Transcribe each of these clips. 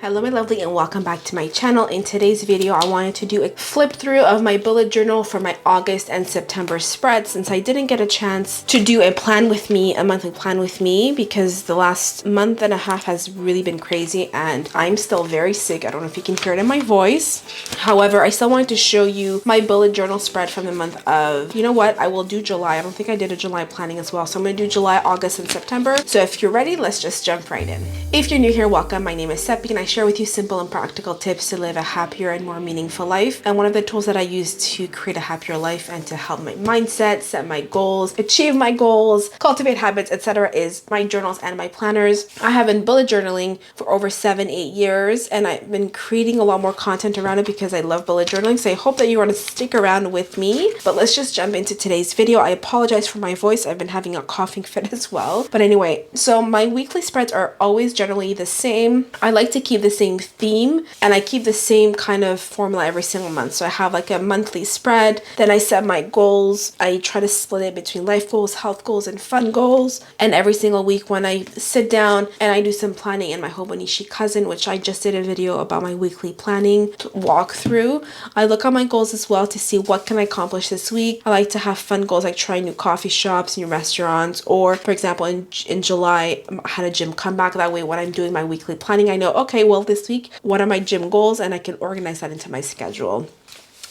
Hello my lovely and welcome back to my channel. In today's video I wanted to do a flip through of my bullet journal for my August and September spread, since I didn't get a chance to do a monthly plan with me, because the last month and a half has really been crazy and I'm still very sick. I don't know if you can hear it in my voice. However, I still wanted to show you my bullet journal spread from the month of, you know what, I will do July. I don't think I did a July planning as well, so I'm going to do July, August, and September. So if you're ready, let's just jump right in. If you're new here, welcome. My name is Seppi and I share with you simple and practical tips to live a happier and more meaningful life. And one of the tools that I use to create a happier life and to help my mindset, set my goals, achieve my goals, cultivate habits, etc. is my journals and my planners. I have been bullet journaling for over 7-8 years and I've been creating a lot more content around it because I love bullet journaling. So I hope that you want to stick around with me. But let's just jump into today's video. I apologize for my voice. I've been having a coughing fit as well. But anyway, so my weekly spreads are always generally the same. I like to keep the same theme and I keep the same kind of formula every single month. So I have like a monthly spread, then I set my goals. I try to split it between life goals, health goals, and fun goals. And every single week when I sit down and I do some planning in my Hobonichi cousin, which I just did a video about my weekly planning walk through, I look at my goals as well to see what can I accomplish this week. I like to have fun goals like try new coffee shops, new restaurants, or for example in July I had a gym comeback. That way when I'm doing my weekly planning, I know, okay, well this week what are my gym goals, and I can organize that into my schedule.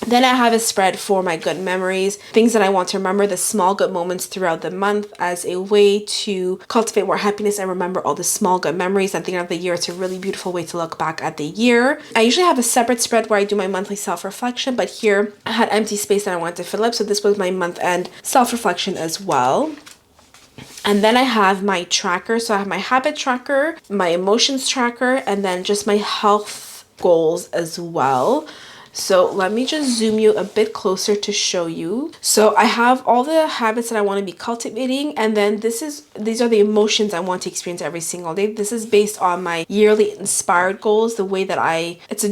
Then I have a spread for my good memories, things that I want to remember, the small good moments throughout the month, as a way to cultivate more happiness and remember all the small good memories. At the end of the year, it's a really beautiful way to look back at the year. I usually have a separate spread where I do my monthly self-reflection, but here I had empty space that I wanted to fill up, so this was my month-end self-reflection as well. And then I have my tracker. So I have my habit tracker, my emotions tracker, and then just my health goals as well. So let me just zoom you a bit closer to show you. So I have all the habits that I want to be cultivating, and then these are the emotions I want to experience every single day. This is based on my yearly inspired goals, the way that it's a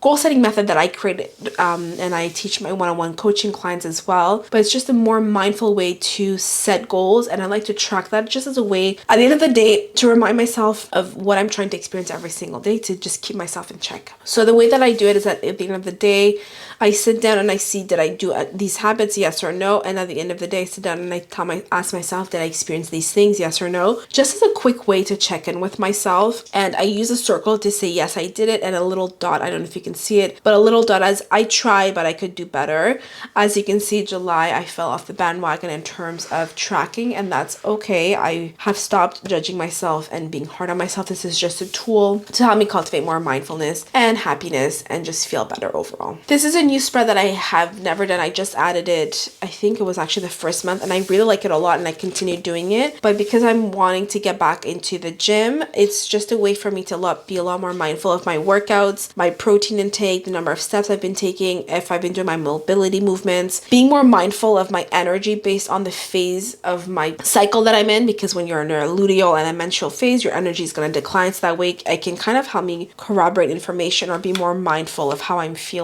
goal setting method that I created, and I teach my one-on-one coaching clients as well. But it's just a more mindful way to set goals, and I like to track that just as a way at the end of the day to remind myself of what I'm trying to experience every single day, to just keep myself in check. So the way that I do it is that at the end of the day, I sit down and I see, did I do these habits, yes or no? And at the end of the day, I sit down and I ask myself, did I experience these things, yes or no? Just as a quick way to check in with myself. And I use a circle to say, yes, I did it, and a little dot, I don't know if you can see it, but a little dot as I tried, but I could do better. As you can see, July, I fell off the bandwagon in terms of tracking, and that's okay. I have stopped judging myself and being hard on myself. This is just a tool to help me cultivate more mindfulness and happiness and just feel better overall. This is a new spread that I have never done. I just added it, I think it was actually the first month, and I really like it a lot and I continued doing it. But because I'm wanting to get back into the gym, it's just a way for me to be a lot more mindful of my workouts, my protein intake, the number of steps I've been taking, if I've been doing my mobility movements, being more mindful of my energy based on the phase of my cycle that I'm in, because when you're in a luteal and a menstrual phase, your energy is going to decline. So that way I can kind of help me corroborate information or be more mindful of how I'm feeling.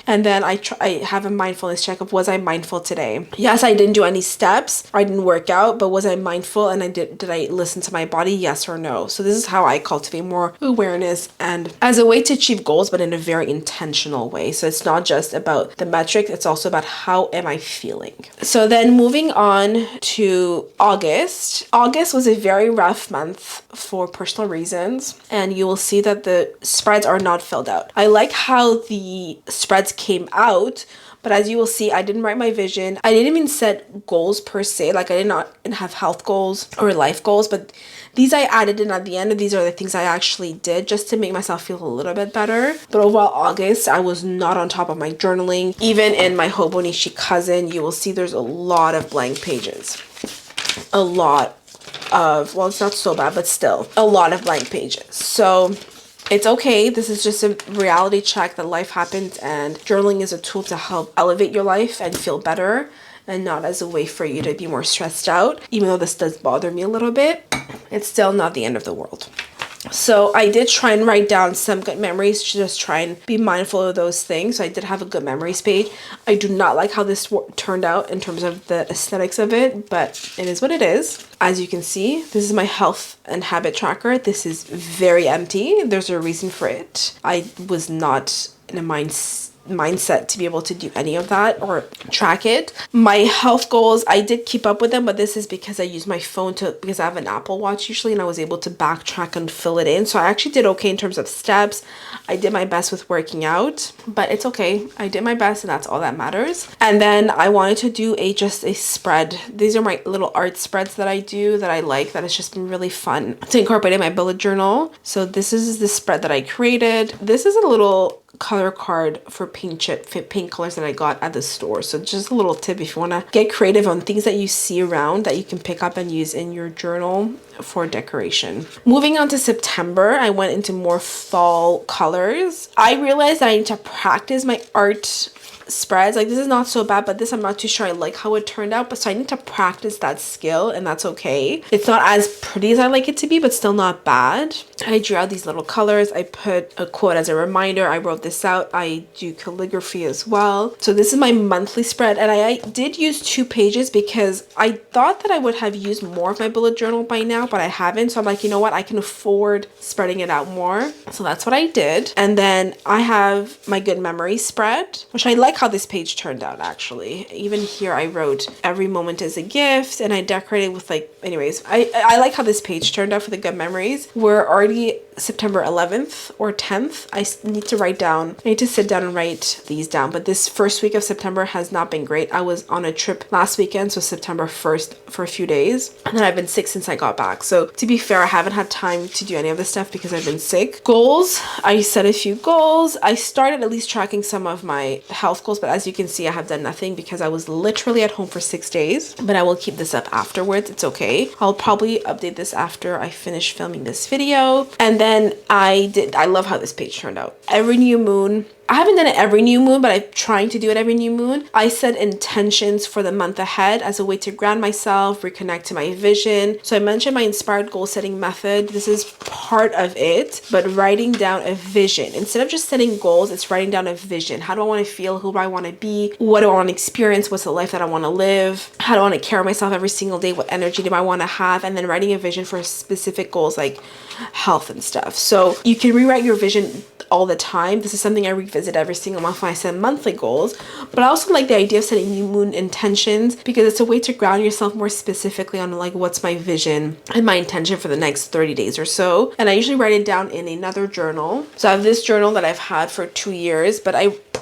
And then I have a mindfulness check of, was I mindful today? Yes, I didn't do any steps, I didn't work out, but was I mindful, and did I listen to my body, yes or no? So this is how I cultivate more awareness and as a way to achieve goals, but in a very intentional way. So it's not just about the metric, it's also about how am I feeling. So then moving on to August. August was a very rough month for personal reasons, and you will see that the spreads are not filled out. I like how the spreads came out, but as you will see, I didn't write my vision. I didn't even set goals per se. Like I did not have health goals or life goals, but these I added in at the end. These are the things I actually did just to make myself feel a little bit better. But overall, August, I was not on top of my journaling. Even in my Hobonichi cousin, you will see there's a lot of blank pages. A lot of, well, it's not so bad, but still a lot of blank pages. So it's okay. This is just a reality check that life happens, and journaling is a tool to help elevate your life and feel better, and not as a way for you to be more stressed out. Even though this does bother me a little bit, it's still not the end of the world. So I did try and write down some good memories to just try and be mindful of those things. So I did have a good memories page. I do not like how this turned out in terms of the aesthetics of it, but it is what it is. As you can see, this is my health and habit tracker. This is very empty. There's a reason for it. I was not in a mindset to be able to do any of that or track it. My health goals, I did keep up with them, but this is because I use my phone because I have an Apple Watch usually, and I was able to backtrack and fill it in. So I actually did okay in terms of steps. I did my best with working out, but it's okay. I did my best, and that's all that matters. And then I wanted to do just a spread. These are my little art spreads that I do that I like, that it's just been really fun to incorporate in my bullet journal. So this is the spread that I created. This is a little color card for paint colors that I got at the store. So just a little tip if you want to get creative on things that you see around that you can pick up and use in your journal for decoration. Moving on to September, I went into more fall colors. I realized that I need to practice my art spreads. Like, this is not so bad, but this I'm not too sure I like how it turned out, but so I need to practice that skill, and that's okay. It's not as pretty as I like it to be, but still not bad. I drew out these little colors. I put a quote as a reminder. I wrote this out. I do calligraphy as well. So this is my monthly spread, and I did use 2 pages because I thought that I would have used more of my bullet journal by now, but I haven't. So I'm like, you know what, I can afford spreading it out more. So that's what I did. And then I have my good memory spread, which I like how this page turned out. Actually, even here I wrote every moment is a gift, and I decorated with, like, anyways, I like how this page turned out for the good memories. We're already September 11th or 10th. I need to sit down and write these down, but this first week of September has not been great. I was on a trip last weekend, so September 1st for a few days, and then I've been sick since I got back. So to be fair, I haven't had time to do any of this stuff because I've been sick. Goals, I set a few goals. I started at least tracking some of my health goals, but as you can see, I have done nothing because I was literally at home for 6 days, but I will keep this up afterwards. It's okay. I'll probably update this after I finish filming this video. And then I love how this page turned out. Every new moon, I haven't done it every new moon, but I'm trying to do it every new moon. I set intentions for the month ahead as a way to ground myself, reconnect to my vision. So I mentioned my inspired goal setting method. This is part of it, but writing down a vision. Instead of just setting goals, it's writing down a vision. How do I want to feel? Who do I want to be? What do I want to experience? What's the life that I want to live? How do I want to care of myself every single day? What energy do I want to have? And then writing a vision for specific goals like health and stuff. So you can rewrite your vision all the time. This is something I revisit every single month when I set monthly goals, but I also like the idea of setting new moon intentions because it's a way to ground yourself more specifically on, like, what's my vision and my intention for the next 30 days or so. And I usually write it down in another journal. So I have this journal that I've had for 2 years, but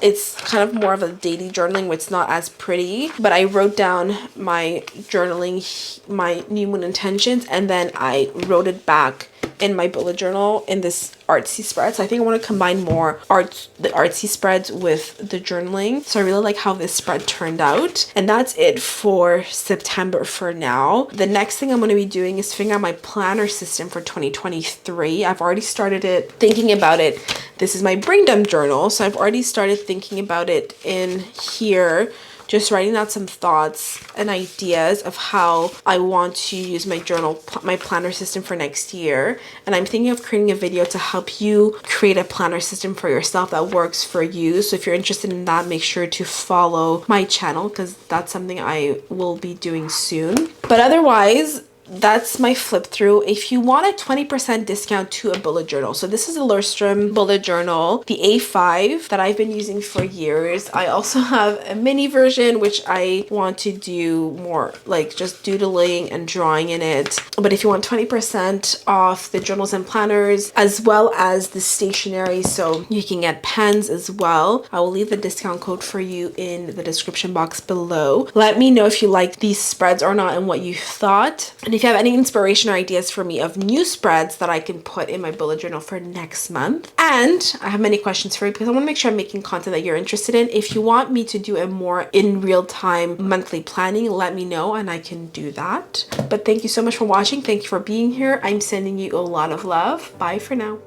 it's kind of more of a daily journaling where it's not as pretty, but I wrote down my journaling, my new moon intentions, and then I wrote it back in my bullet journal in this artsy spread. So I think I want to combine more the artsy spreads with the journaling. So I really like how this spread turned out. And that's it for September for now. The next thing I'm going to be doing is figuring out my planner system for 2023. I've already started thinking about it. This is my brain dump journal. So I've already started thinking about it in here, just writing out some thoughts and ideas of how I want to use my journal, my planner system for next year. And I'm thinking of creating a video to help you create a planner system for yourself that works for you. So if you're interested in that, make sure to follow my channel because that's something I will be doing soon. But otherwise, that's my flip through. If you want a 20% discount to a bullet journal, so this is a Lurstrom bullet journal, the A5 that I've been using for years. I also have a mini version which I want to do more like just doodling and drawing in it. But if you want 20% off the journals and planners as well as the stationery, so you can get pens as well, I will leave the discount code for you in the description box below. Let me know if you like these spreads or not and what you thought. And if you have any inspiration or ideas for me of new spreads that I can put in my bullet journal for next month. And I have many questions for you because I want to make sure I'm making content that you're interested in. If you want me to do a more in real time monthly planning, let me know and I can do that. But thank you so much for watching. Thank you for being here. I'm sending you a lot of love. Bye for now.